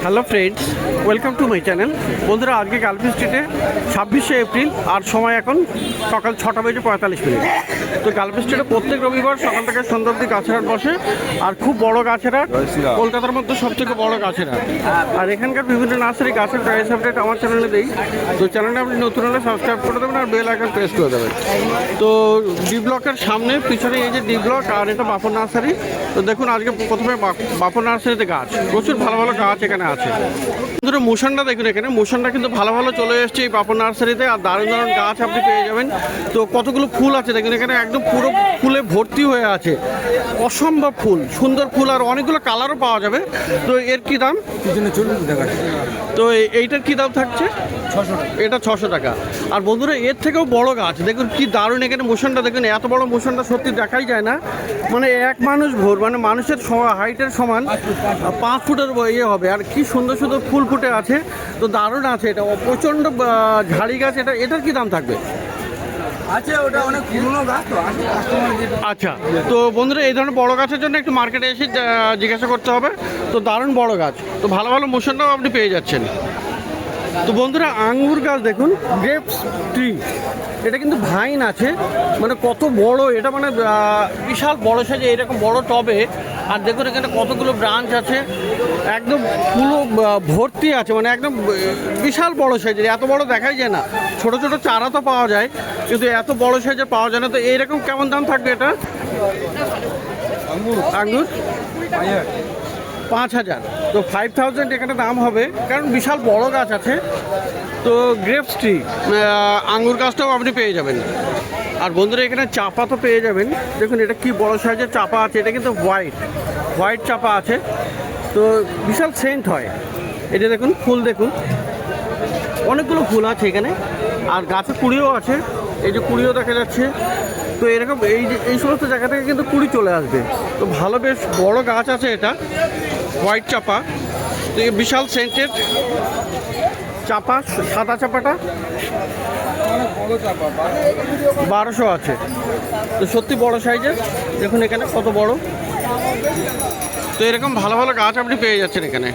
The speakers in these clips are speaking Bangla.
Hello friends, welcome to my channel. বন্ধুরা, আজকে গালফি স্ট্রিটে 26শে এপ্রিল আর সময় এখন সকাল 6:45। তো গালফি স্ট্রিটে প্রত্যেক রবিবার সকাল থেকে সন্ধ্যা অবধি গাছের হাট বসে। আর খুব বড় গাছের হাট, কলকাতার মধ্যে সবথেকে বড় গাছের হাট। আর এখানকার বিভিন্ন নার্সারি গাছের প্রাইস আপডেট আমার চ্যানেলে দিই। তো চ্যানেলটা আপনি নতুন হলে সাবস্ক্রাইব করে দেবেন আর বেল আইকন প্রেস করে দেবেন। তো ডি ব্লকের সামনে পিছনে এই যে ডি ব্লক, আর এটা বাপন নার্সারি। তো দেখুন, আজকে প্রথমে বাপন নার্সারিতে গাছ, প্রচুর ভালো ভালো গাছ এখানে আছে। বন্ধুরা, মোশনটা দেখুন, এখানে মোশনটা কিন্তু ভালো ভালো চলে এসছে এই বাপন নার্সারিতে। আর দারুণ দারুণ গাছ আপনি পেয়ে যাবেন। তো কতগুলো ফুল আছে দেখুন, এখানে একদম পুরো ফুলে ভর্তি হয়ে আছে, অসম্ভব ফুল, সুন্দর ফুল, আর অনেকগুলো কালারও পাওয়া যাবে। তো এর কি দাম? তো এইটার কি দাম থাকছে? 600 টাকা। এটা 600 টাকা। আর বন্ধুরা, এর থেকেও বড় গাছ দেখুন, কি দারুণ। এখানে মোশনটা দেখুন, এত বড় মোশনটা সত্যি দেখাই যায় না। মানে এক মানুষ ভোর, মানে মানুষের হাইটের সমান 5 ফুটের ইয়ে হবে। আর কি সুন্দর সুন্দর ফুল ফুটে আছে। তো দারুণ আছে, এটা প্রচণ্ড ঝাড়ি গাছ। এটার কি দাম থাকবে? ওটা অনেক পুরনো গাছ তো। আচ্ছা, তো বন্ধুরা, এই ধরনের বড় গাছের জন্য একটু মার্কেটে এসে জিজ্ঞাসা করতে হবে। তো দারুণ বড় গাছ, তো ভালো ভালো মোশনটাও আপনি পেয়ে যাচ্ছেন। তো বন্ধুরা, আঙ্গুর গাছ দেখুন, গ্রেপস ট্রি। এটা কিন্তু ভাইন আছে, মানে কত বড় এটা, মানে বিশাল বড় সাইজে এরকম বড় টবে। আর দেখুন এখানে কতগুলো ব্রাঞ্চ আছে, একদম পুরো ভর্তি আছে, মানে একদম বিশাল বড় সাইজের। এত বড় দেখাই যায় না। ছোট ছোট চারা তো পাওয়া যায়, কিন্তু এত বড় সাইজের পাওয়া যায় না। তো এইরকম কেমন দাম থাকবে এটা? আঙ্গুর 5000। তো 5000 এখানে দাম হবে, কারণ বিশাল বড় গাছ আছে। তো গ্রেপস ট্রি, আঙ্গুর গাছটাও আপনি পেয়ে যাবেন। আর বন্ধুরা, এখানে চাপা তো পেয়ে যাবেন। দেখুন এটা কি বড় সাইজের চাপা আছে, এটা কিন্তু হোয়াইট চাপা আছে। তো বিশাল সেন্ট হয় এটা। দেখুন ফুল, দেখুন অনেকগুলো ফুল আছে এখানে। আর গাছে কুড়িও আছে, এই যে কুড়িও দেখা যাচ্ছে। তো এরকম এই সমস্ত জায়গা থেকে কিন্তু কুড়ি চলে আসবে। তো ভালো, বেশ বড় গাছ আছে এটা, হোয়াইট চাপা। তো এই বিশাল সেন্টেড চাপা, সাদা চাপাটা 1200 আছে। তো সত্যি বড় সাইজের, দেখুন এখানে কত বড়। তো এরকম ভালো ভালো গাছ আপনি পেয়ে যাচ্ছেন এখানে।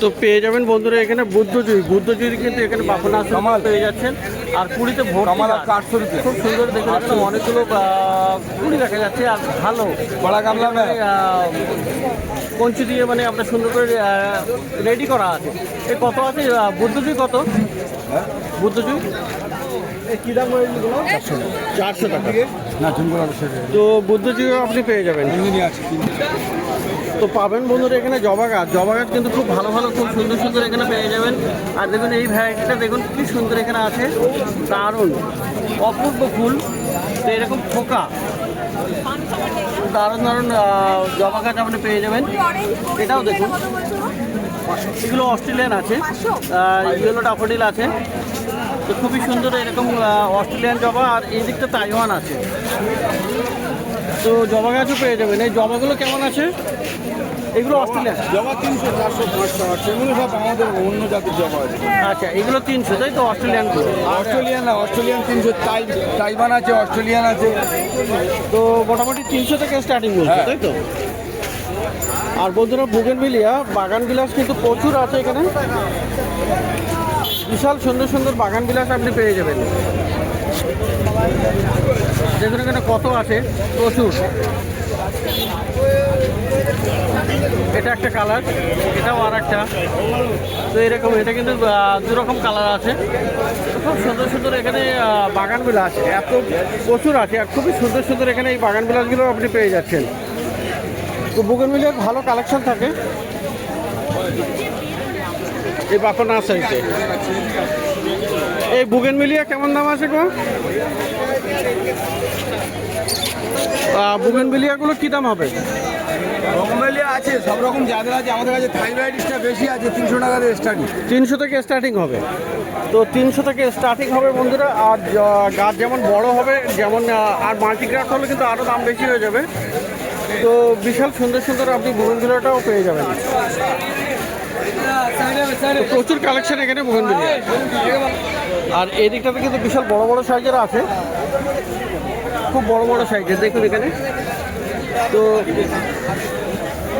তো পেয়ে যাবেন বন্ধুরা এখানে বুদ্ধজুই কিন্তু এখানে বাপন নার্সারি পেয়ে যাচ্ছেন। আর কুড়িতে ভোট, খুব সুন্দর দেখে যাচ্ছে, অনেকগুলো কুড়ি দেখা যাচ্ছে। আর ভালো বড়া গামলা কঞ্চি দিয়ে মানে আপনার সুন্দর করে রেডি করা আছে। এই কত আছে বুদ্ধজুই? কত বুদ্ধজুই? কি দাম? 400 টাকা। তো বুদ্ধজুইও আপনি পেয়ে যাবেন। তো পাবেন বন্ধুরা এখানে জবা গাছ কিন্তু খুব ভালো ভালো, খুব সুন্দর সুন্দর এখানে পেয়ে যাবেন। আর দেখুন এই ভ্যারাইটিটা দেখুন কি সুন্দর এখানে আছে, দারুণ অপূর্ব ফুল। তো এরকম থোকা দারুণ দারুণ জবা গাছ আপনি পেয়ে যাবেন। এটাও দেখুন, এগুলো অস্ট্রেলিয়ান আছে, ইয়েলো ড্যাফোডিল আছে। তো খুবই সুন্দর এরকম অস্ট্রেলিয়ান জবা। আর এই দিকটা তাইওয়ান আছে। তো জবা গাছও পেয়ে যাবেন। এই জবাগুলো কেমন আছে? এগুলো অস্ট্রেলিয়ান জবা 300, 400, 500 আছে। এগুলো সব আমাদের অন্য জাতির জবা আছে। আচ্ছা, এগুলো 300, তাই তো? অস্ট্রেলিয়ানগুলো অস্ট্রেলিয়ান 300, তাইওয়ান আছে, অস্ট্রেলিয়ান আছে। তো মোটামুটি 300 থেকে স্টার্টিং বলছে, তাই তো? আর বন্ধুরা, বুগেনভিলিয়া বাগান বিলাস কিন্তু প্রচুর আছে এখানে। বিশাল সুন্দর সুন্দর বাগান বিলাস আপনি পেয়ে যাবেন। দেখুন এখানে কত আছে, প্রচুর। এটা একটা কালার, এটাও আর একটা। তো এরকম এটা কিন্তু দুরকম কালার আছে। খুব সুন্দর সুন্দর এখানে বাগান বিলাস এত প্রচুর আছে। আর খুবই সুন্দর সুন্দর এখানে এই বাগান বিলাসগুলো আপনি পেয়ে যাচ্ছেন। তো বুগেনভিলিয়ার ভালো কালেকশন থাকে এই বাপন নার্সারিতে। এই বুগেনভিলিয়া কেমন দাম আছে গো? বুগেনভিলিয়াগুলো কী দাম হবে? রকমেলিয়া আছে, সব রকম যাদের আছে। আমাদের কাছে থাইরয়েডটা বেশি আছে, 300 টাকা থেকে স্টার্টিং। 300 থেকে স্টার্টিং হবে। তো 300 থেকে স্টার্টিং হবে বন্ধুরা। আর গাছ যেমন বড় হবে, যেমন আর মাল্টিগ্রাস হলে কিন্তু আরও দাম বেশি হয়ে যাবে। তো বিশাল সুন্দর সুন্দর আপনি বুগেনভিলিয়াটাও পেয়ে যাবেন। প্রচুর কালেকশন এখানে বুগেনভিলিয়া। আর এই দিকটাতে কিন্তু বিশাল বড় বড় সাইজের আছে, খুব বড় বড় সাইজের। দেখুন এখানে। তো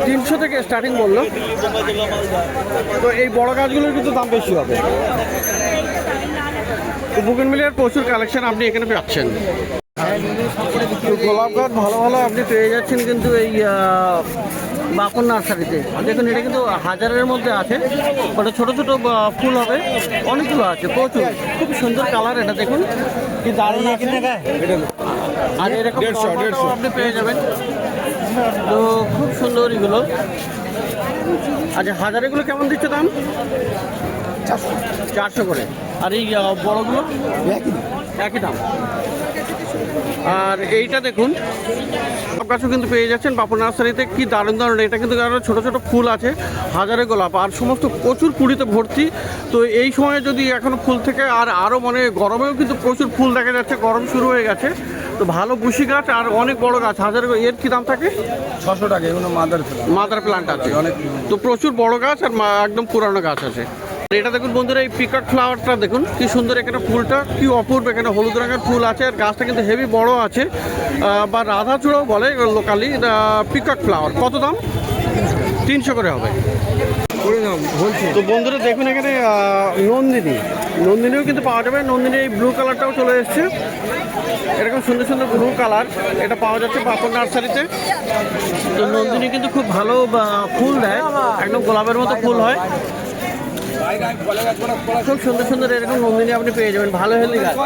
300 থেকে স্টার্টিং বললো। তো এই বড় গাছগুলোর কিন্তু দাম বেশি হবে। তো বুগেনভিলিয়ার প্রচুর কালেকশন আপনি এখানে পাচ্ছেন। তো গোলাপ গাছ ভালো ভালো আপনি পেয়ে যাচ্ছেন কিন্তু এই বাপন নার্সারিতে। দেখুন এটা কিন্তু হাজারের মধ্যে আছে, ওটা ছোট ছোট ফুল হবে, অনেকগুলো আছে, প্রচুর, খুব সুন্দর কালার। এটা দেখুন কি দারুণ আছে। আর এরকম টবটাও আপনি পেয়ে যাবেন। তো খুব সুন্দর এগুলো। আচ্ছা, হাজারেগুলো কেমন দিচ্ছে দাম? 400 করে। আর এই বড়গুলো একই দাম। আর এইটা দেখুন সব গাছও কিন্তু পেয়ে যাচ্ছেন বাপন নার্সারিতে। কি দারুণ দারুণ, এটা কিন্তু আরও ছোটো ছোটো ফুল আছে, হাজারে গোলাপ আর সমস্ত প্রচুর কুড়িতে ভর্তি। তো এই সময়ে যদি এখনও ফুল থেকে আরও মানে গরমেও কিন্তু প্রচুর ফুল দেখা যাচ্ছে, গরম শুরু হয়ে গেছে। তো ভালো বুশি গাছ আর অনেক বড় গাছ, হাজারে। এর কি দাম থাকে? 600 টাকা। এগুলো মাদার প্লান্ট আছে অনেক। তো প্রচুর বড় গাছ আর একদম পুরানো গাছ আছে। এটা দেখুন বন্ধুরা, এই পিকক ফ্লাওয়ারটা দেখুন কি সুন্দর, এখানে ফুলটা কি অপূর্ব, এখানে হলুদ রঙের ফুল আছে আর গাছটা কিন্তু হেভি বড় আছে, বা রাধাচূড়াও বলে লোকালি। পিকক ফ্লাওয়ার কত দাম? 300 করে হবে। তো বন্ধুরা দেখুন এখানে নন্দিনীও কিন্তু পাওয়া যাবে। নন্দিনী এই ব্লু কালারটাও চলে এসছে, এরকম সুন্দর সুন্দর ব্লু কালার, এটা পাওয়া যাচ্ছে বাপন নার্সারিতে। তো নন্দিনী কিন্তু খুব ভালো ফুল দেয়, একদম গোলাপের মতো ফুল হয়, খুব সুন্দর সুন্দর এরকম নন্দিনী আপনি পেয়ে যাবেন, ভালো হেলদি গাছ।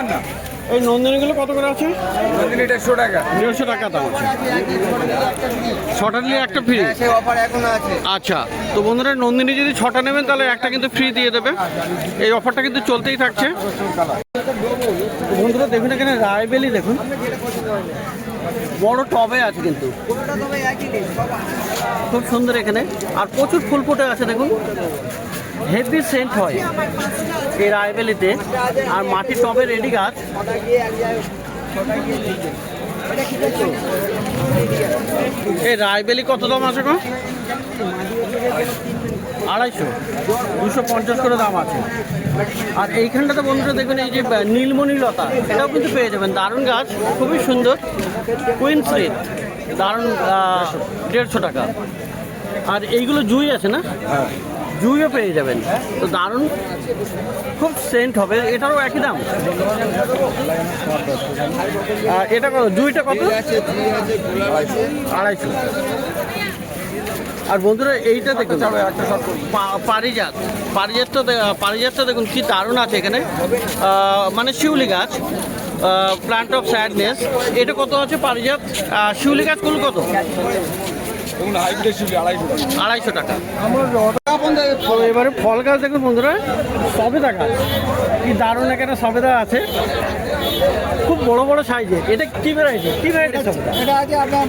এই নন্দিনীগুলো কত করে আছে? নন্দিনীটা 100 টাকা। 150 টাকা দাম আছে। 6টা নিলে একটা ফ্রি আচ্ছা। তো বন্ধুরা নন্দিনী যদি 6টা নেবেন তাহলে একটা কিন্তু ফ্রি দিয়ে দেবে। এই অফারটা কিন্তু চলতেই থাকছে। বন্ধুরা দেখুন এখানে রায়বেলি দেখুন, বড় টবে আছে কিন্তু, খুব সুন্দর এখানে। আর প্রচুর ফুল ফুটে আছে দেখুন, হেভি সেন্ট হয় এই রায়বেলিতে। আর মাটির টবে রেডি গাছ। এই রায়বেলি কত দাম আছে গো? 250, 250 করে দাম আছে। আর এইখানটাতে বন্ধুরা দেখুন এই যে নীলমণি লতা, এটাও কিন্তু পেয়ে যাবেন, দারুণ গাছ, খুবই সুন্দর, কুইন স্লিপ, দারুণ, 150 টাকা। আর এইগুলো জুই আছে না? জুইও পেয়ে যাবেন, তো দারুণ, খুব সেন্ট হবে, এটারও একই দাম। এটা কত? জুইটা কত? 250। আর বন্ধুরা এইটা দেখুন পারিজাতটা দেখুন কি দারুণ আছে এখানে, মানে শিউলি গাছ, প্লান্ট অফ স্যাডনেস। এটা কত আছে পারিজাত? শিউলি গাছগুলো কত? 250 টাকা। তো এবারে ফল গাছ দেখুন বন্ধুরা, সবেদা গাছ, কি দারুণ এখানে সবেদা আছে, খুব বড় বড় সাইজের। এটা কি ভ্যারাইটি? সবেদা? এটা আছে আপনার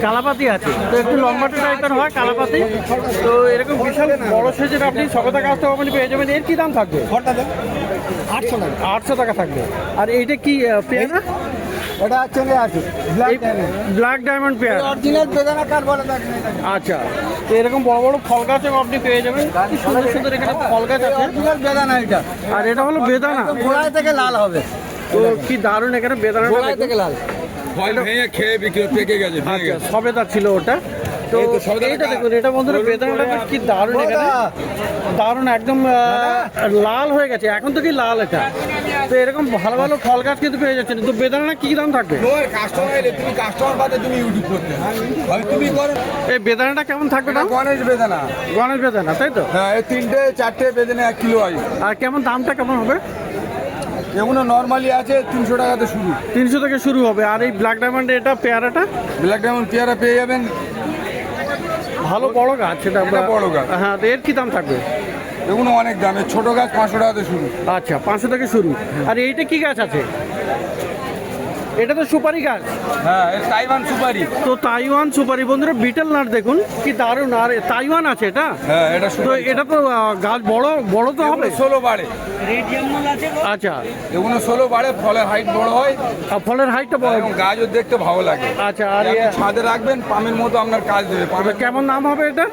কালাপাতি আছে, তো একটু লম্বাটে টাইপের হয় কালাপাতি। তো এরকম বিশাল বড় সাইজের আপনি সবেদা গাছটা আপনি পেয়ে যাবেন। এর কি দাম থাকবে? 800 টাকা থাকবে। আর এইটা কি পেয়ারা? এটা চলে আসে ব্ল্যাক ডায়মন্ড পেয়ারা, অরিজিনাল বেদানা কাঠ বলে থাকে। আচ্ছা। তো এরকম বড় বড় ফল গাছও আপনি পেয়ে যাবেন, কি সুন্দর সুন্দর এখানে ফল গাছ আছে। অরিজিনাল বেদানা এটা। আর এটা হলো বেদানা, গোড়ায় থেকে লাল হবে। তো কি দারুণ এখানে বেদানা থেকে লাল। ফল ভেঙে খেয়ে পেকে গেছে। আচ্ছা, সবেদা ছিল ওটা। তো এইটা দেখুন, এটা বন্ধুরা বেদানাটা কি দারুণ, এখানে দারুণ, একদম লাল হয়ে গেছে এখন তো, কি লাল এটা। তো এরকম ভালো ভালো ফল গাছ কিন্তু পেয়ে যাচ্ছেন। তো বেদানা কি দাম থাকবে? এই বেদানাটা কেমন থাকবে দাম? গণেশ বেদানা। গণেশ বেদানা, তাই তো? হ্যাঁ, এই 3টে বেদানা 1 কিলো হয়। আর কেমন দামটা কেমন হবে? এগুলো নর্মালি আছে 300 টাকাতে শুরু। 300 থেকে শুরু হবে। আর এই ব্ল্যাক ডায়মন্ড, এটা পেয়ারাটা? ব্ল্যাক ডায়মন্ড পেয়ারা পেয়ে যাবেন, ভালো বড় গাছ, সেটা বড় গাছ। হ্যাঁ, তো এর কি দাম থাকবে? এগুলো অনেক দামে, ছোট গাছ 500 টাকাতে শুরু। আচ্ছা, 500 থেকে শুরু। আর এইটা কি গাছ আছে? এটা তো সুপারি গাছ। হ্যাঁ, তাইওয়ান সুপারি। তো তাইওয়ান সুপারি বন্ধুরা, বিটেল নাট দেখুন কি দারুণ। আর তাইওয়ান আছে এটা? হ্যাঁ, এটা তো এটা তো গাছ বড় বড় তো হবে। 16 বাড়ে। আচ্ছা, এগুলো 16 বাড়ে, ফলের হাইট বড় হয়, আর ফলের হাইটটা বড়, এবং গাছও দেখতে ভালো লাগে। আচ্ছা। আর ছাদে রাখবেন, পামের মতো আপনার কাজ দেবে। পামের কেমন দাম হবে এটা?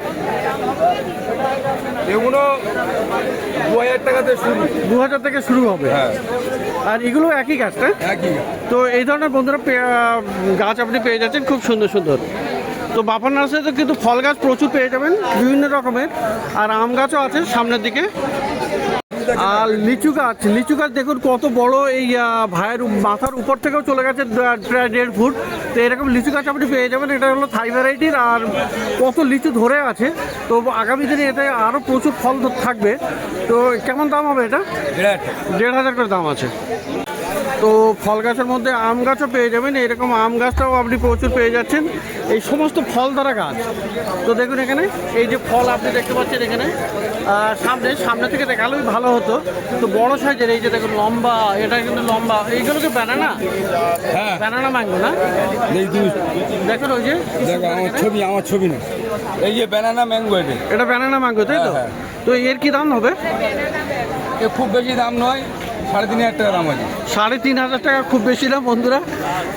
এগুলো 2000 টাকাতে শুরু। 2000 থেকে শুরু হবে। হ্যাঁ, আর এগুলো একই গাছ, না? একই। তো এই ধরনের বন্ধুরা গাছ আপনি পেয়ে যাচ্ছেন, খুব সুন্দর সুন্দর। তো বাপার নার্সারিতে কিন্তু ফল গাছ প্রচুর পেয়ে যাবেন বিভিন্ন রকমের, আর আম গাছও আছে সামনের দিকে। আর লিচু গাছ দেখুন কত বড়, এই ভাইয়ের মাথার উপর থেকেও চলে গেছে প্রায় 1.5 ফুট। তো এরকম লিচু গাছ আপনি পেয়ে যাবেন, এটা হলো থাই ভ্যারাইটির, আর কত লিচু ধরে আছে। তো আগামী দিনে এতে আরও প্রচুর ফল থাকবে। তো কেমন দাম হবে এটা? 1,500 করে দাম আছে। তো ফল গাছের মধ্যে আম গাছও পেয়ে যাবেন, এরকম আম গাছটাও আপনি প্রচুর পেয়ে যাচ্ছেন, এই সমস্ত ফল ধরা গাছ। তো দেখুন এখানে এই যে ফল আপনি দেখতে পাচ্ছেন এখানে সামনে থেকে দেখালেই ভালো হতো। তো বড় সাইজের এই যে দেখুন লম্বা, এটা কিন্তু লম্বা, এইগুলোকে ব্যানানা, হ্যাঁ ব্যানানা ম্যাঙ্গো না? দেখুন ওই যে আমার ছবি না, এই যে ব্যানানা ম্যাঙ্গো, এটা ব্যানানা ম্যাঙ্গো, তাই তো? হ্যাঁ। তো এর কি দাম হবে? এ খুব বেশি দাম নয়, 3,500 টাকা দাম আছে। 3,500 টাকা, খুব বেশি না বন্ধুরা।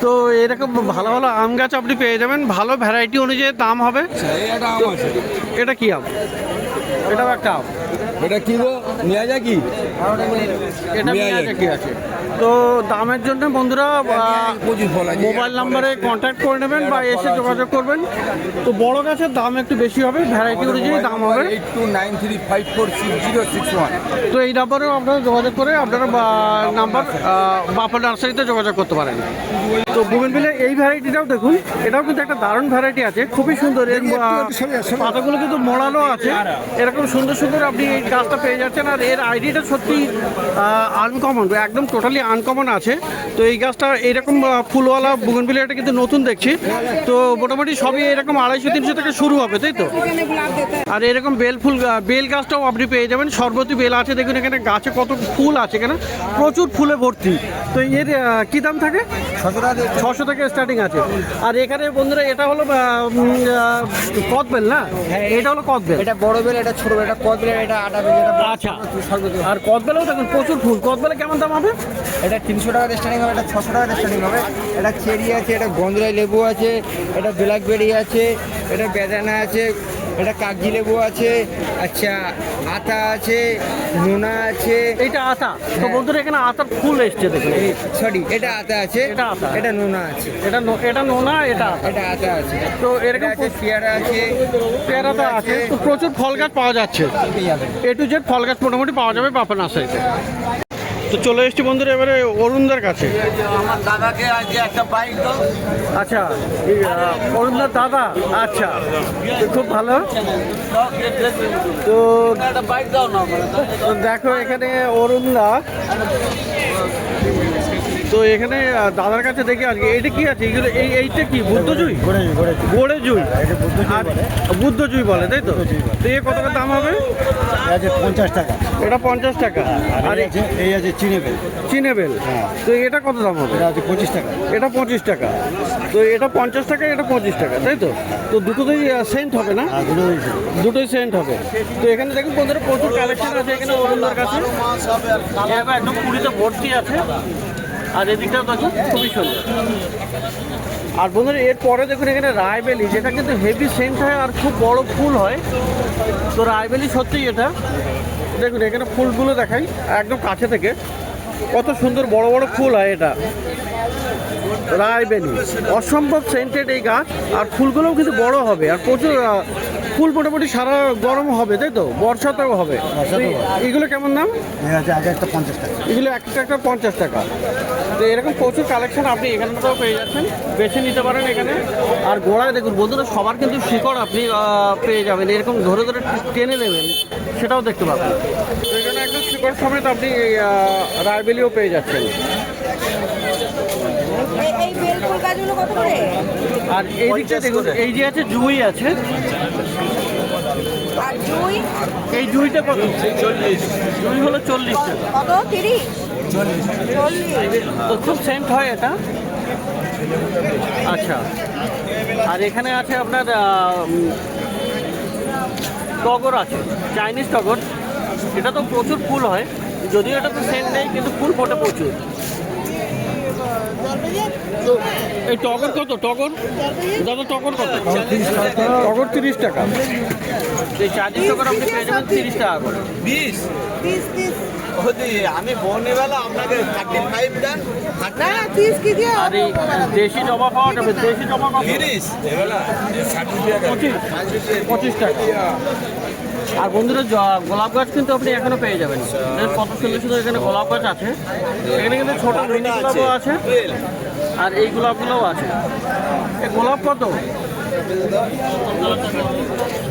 তো এরকম ভালো ভালো আম গাছ আপনি পেয়ে যাবেন, ভালো ভ্যারাইটি অনুযায়ী দাম হবে। এই একটা আম আছে, এটা কি আম? এটাও একটা আম। এটা কি গো, মিয়াজাকি? এটা মিয়াজাকি আছে। তো দামের জন্য বন্ধুরা প্রচুর ফল আছে। মোবাইল নাম্বারে কন্ট্যাক্ট করে নেবেন বা এসে যোগাযোগ করবেন। তো বড় গাছের দাম একটু বেশি হবে, ভ্যারাইটি অনুযায়ী দাম হবে। 8293546061। তো এই নাম্বারেও আপনারা যোগাযোগ করে আপনারা নাম্বার বাপার নার্সারিতে যোগাযোগ করতে পারেন। তো বুগেনভিলে এই ভ্যারাইটিটাও দেখুন, এটাও কিন্তু একটা দারুণ ভ্যারাইটি আছে, খুবই সুন্দর। এর পাতাগুলো কিন্তু মোড়ানো আছে, এরকম সুন্দর সুন্দর আপনি এই গাছটা পেয়ে যাচ্ছেন। আর এর আইডিয়াটা সত্যি আনকমন, একদম টোটালি আনকমন আছে। তো এই গাছটা এইরকম ফুলওয়ালা বুগেনভিলে, এটা কিন্তু নতুন দেখছি। তো মোটামুটি সবই এরকম 250-300 থেকে শুরু হবে, তাই তো? আর এরকম বেল গাছটাও আপনি পেয়ে যাবেন, শরবতী বেল আছে। দেখুন এখানে গাছে কত ফুল আছে, এখানে প্রচুর ফুলে ভর্তি। তো এর কী দাম থাকে? 600 থেকে স্টার্টিং আছে। আর এখানে বন্ধুরা এটা হলো কদবেল না? এটা হলো কদবেল। এটা বড় বেল, এটা ছোট বেল, এটা কদবেল, এটা আটা বেল, এটা আচ্ছা। আর কদবেলেও দেখুন প্রচুর ফুল। কদবেলে কেমন দাম হবে? এটা 300 টাকা স্টার্টিং হবে, এটা 600 টাকা স্টার্টিং হবে। এটা চেরি আছে, এটা গন্ধরাই লেবু আছে, এটা ব্ল্যাকবেরি আছে, এটা বেদানা আছে, এটা কাগজি লেবু আছে, আচ্ছা আতা আছে, নোনা আছে। এইটা আতা। তো বন্ধুরা এখানে আতার ফুল এসছে দেখুন। সরি, এটা আতা আছে, এটা আতা। এটা নোনা আছে, এটা নোনা, এটা আতা। এটা আতা আছে। তো এরকম এটা আছে পেয়ারা আছে, পেয়ারা তো আছে। তো প্রচুর ফল গাছ পাওয়া যাচ্ছে, A to Z ফল গাছ মোটামুটি পাওয়া যাবে বাপার নার্সারিতে। তো চলে এসছি বন্ধুরা এবারে অরুণদার কাছে। আমার দাদাকে আজকে একটা বাইক দাও। আচ্ছা, অরুণদার দাদা, আচ্ছা, তো খুব ভালো। তো একটা বাইক দাও না। তো দেখো এখানে অরুণদা, তো এখানে দাদার কাছে দেখি আজকে এটা কি আছে, এইগুলো এইটা কি বুদ্ধজুই? গোড়ে জুই, বুদ্ধজুই বলে, তাই তো? তো এ কত দাম হবে? 50 টাকা। এটা 50 টাকা। আর এই আছে চিনেবেল, তো এটা কত দাম হবে? এটা আছে 25 টাকা। এটা 25 টাকা। তো এটা 50 টাকা, এটা 25 টাকা, তাই তো? তো দুটোতেই সেন্ট হবে না? দুটোই সেন্ট হবে। তো এখানে দেখুন বন্ধুরা প্রচুর কালেকশন আছে এখানে অরুণদার কাছে, একদম পুরীতে ভর্তি আছে। আর এদিকটাও দেখুন খুবই সুন্দর। আর বন্ধুরা এরপরে দেখুন এখানে রায়বেলি, যেটা কিন্তু হেভি সেন্ট হয় আর খুব বড় ফুল হয়। তো রায়বেলি সত্যিই এটা দেখুন, এখানে ফুলগুলো দেখাই একদম কাছে থেকে, কত সুন্দর বড় বড় ফুল হয়। এটা রায়বেলি, অসম্ভব সেন্টেড এই গাছ। আর ফুলগুলোও কিন্তু বড় হবে, আর প্রচুর ফুল মোটামুটি সারা গরম হবে, তাই তো? বর্ষাতেও হবে। এগুলো কেমন দাম? একটা 50 টাকা। এগুলো একটা 50 টাকা। তো এরকম প্রচুর কালেকশন আপনি এখানটাও পেয়ে যাচ্ছেন, বেছে নিতে পারেন এখানে। আর গোড়ায় দেখুন বন্ধুরা সবার কিন্তু শিকড় আপনি পেয়ে যাবেন, এরকম ধরে ধরে টেনে নেবেন সেটাও দেখতে পাবেন। তো এখানে একদম শিকড় সমেত আপনি রায়বেলিও পেয়ে যাচ্ছেন। এই বেলফুল গাছগুলো কত করে? আর এই দিকটা দেখুন, এই যে আছে জুই আছে। আর জুই? এই জুইটা কত? 40। জুই হলো 40 টাকা। কত? 30? 40। তো খুব সেন্ট হয় এটা। আচ্ছা, আর এখানে আছে আপনার টগর আছে, চাইনিজ টগর। এটা তো প্রচুর ফুল হয়, যদিও এটা তো সেন্ট নেই কিন্তু ফুল ফোটে প্রচুর। তো এই টগর কত? টগর দাদা, টগর কত? টগর 30 টাকা। এই চাইনিজ টগর আপনি পেয়ে যাবেন 30 টাকা করে। 30। আমি বর্ণিবেলা আপনাকে 35 দেন না 30 কেজি আর এই দেশি জবা পাওয়া যাবে, দেশি জবা কত? 30 এবেলা 25 টাকা। আর বন্ধুরা গোলাপ গাছ কিন্তু আপনি এখনো পেয়ে যাবেন, দেখুন কত সুন্দর সুন্দর এখানে গোলাপ গাছ আছে। এখানে কিন্তু ছোট মিনি গোলাপও আছে আর এই গোলাপগুলোও আছে। এই গোলাপ কত?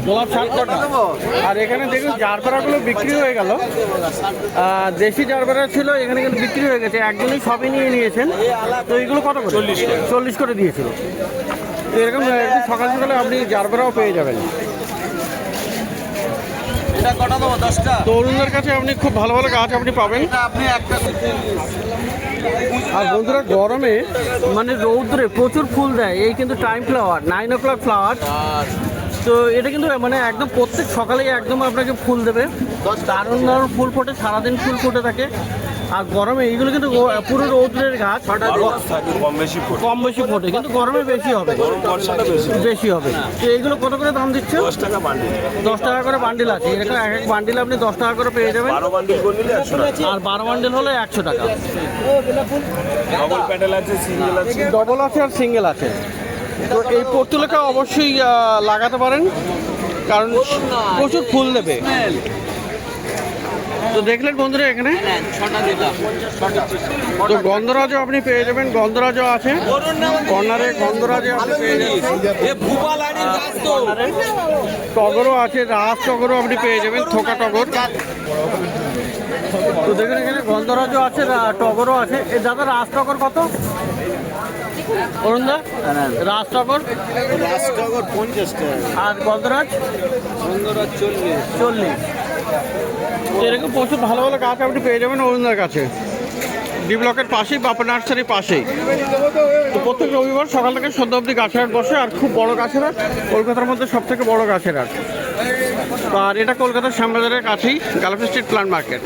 গোলাপ 60 টাকা। আর এখানে দেখুন জারবেরাগুলো বিক্রি হয়ে গেল, দেশি জারবেরা ছিল এখানে কিন্তু বিক্রি হয়ে গেছে, একজনই সবই নিয়ে নিয়েছেন। তো এইগুলো কত করে? 40 করে দিয়েছিল। তো এরকম একটু সকাল সকালে আপনি জারবেরাও পেয়ে যাবেন। এটা কটা দেবো 10টা? তরুণদের কাছে আপনি খুব ভালো ভালো গাছ আপনি পাবেন। আপনি একটা আর বন্ধুরা গরমে মানে রৌদ্রে প্রচুর ফুল দেয়, এই কিন্তু টাইম ফ্লাওয়ার 9 o'clock ফ্লাওয়ার। তো এটা কিন্তু মানে একদম প্রত্যেক সকালেই একদম আপনাকে ফুল দেবে, দারুণ দারুণ ফুল ফোটে, সারাদিন ফুল ফুটে থাকে। আর গরমে এইগুলো কিন্তু পুরো রৌদ্রের গাছ, কম বেশি ফোটে কিন্তু গরমে বেশি হবে, বেশি হবে। তো এইগুলো কত করে দাম দিচ্ছে? 10 টাকা বান্ডিল। 10 টাকা করে বান্ডিল আছে, এরকম এক এক বান্ডিল আপনি 10 টাকা করে পেয়ে যাবেন। 12 বান্ডিল করে নিলে 100 টাকা। আর 12 বান্ডিল হলে 100 টাকা। ডবল প্যাডেল আছে, সিঙ্গেল আছে। ডবল আছে আর সিঙ্গেল আছে। তো এই পর্তুলেকা অবশ্যই লাগাতে পারেন, কারণ প্রচুর ফুল দেবে। তো দেখলেন বন্ধুরা এখানে তো গন্ধরাজও আপনি পেয়ে যাবেন, গন্ধরাজও আছে কর্নারে, গন্ধরাজও আপনি পেয়ে যাবেন। টগরও আছে, রাজ টগরও আপনি পেয়ে যাবেন, থোকা টগর। তো দেখুন এখানে গন্ধরাজও আছে, টগরও আছে। এ দাদা রাজ টগর কত? অরুণদা রাজ টগর 50 টাকা। আর গন্ধরাজ 40। এরকম প্রচুর ভালো ভালো গাছ আপনি পেয়ে যাবেন অরুণদার কাছে, ডি ব্লকের পাশেই, বাপা নার্সারির পাশেই। তো প্রত্যেক রবিবার সকাল থেকে সন্ধ্যা অবধি গাছের হাট বসে, আর খুব বড় গাছের হাট, কলকাতার মধ্যে সব থেকে বড় গাছের হাট। আর এটা কলকাতার শ্যামবাজারের কাছেই, গালাফি স্ট্রিট প্ল্যান্ট মার্কেট।